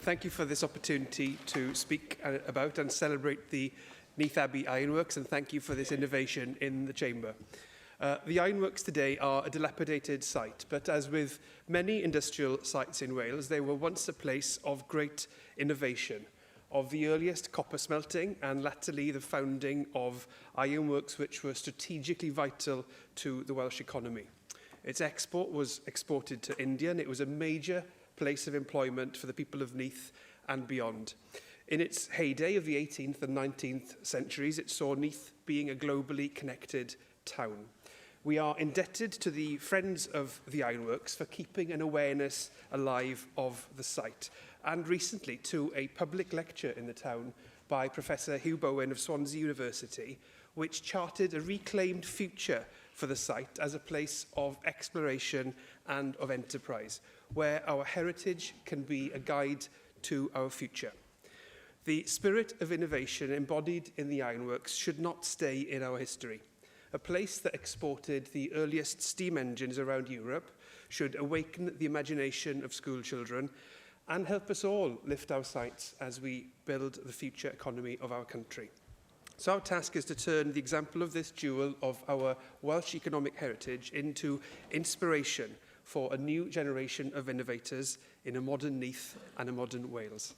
thank you for this opportunity to speak about and celebrate the Neath Abbey Iron Works, and thank you for this innovation in the Chamber. The ironworks today are a dilapidated site, but as with many industrial sites in Wales, they were once a place of great innovation, of the earliest copper smelting and latterly the founding of ironworks which were strategically vital to the Welsh economy. Its export was exported to India, and it was a major place of employment for the people of Neath and beyond. In its heyday of the 18th and 19th centuries, it saw Neath being a globally connected town. We are indebted to the Friends of the Ironworks for keeping an awareness alive of the site, and recently to a public lecture in the town by Professor Hugh Bowen of Swansea University, which charted a reclaimed future for the site as a place of exploration and of enterprise, where our heritage can be a guide to our future. The spirit of innovation embodied in the ironworks should not stay in our history. A place that exported the earliest steam engines around Europe should awaken the imagination of school children and help us all lift our sights as we build the future economy of our country. So our task is to turn the example of this jewel of our Welsh economic heritage into inspiration for a new generation of innovators in a modern Neath and a modern Wales.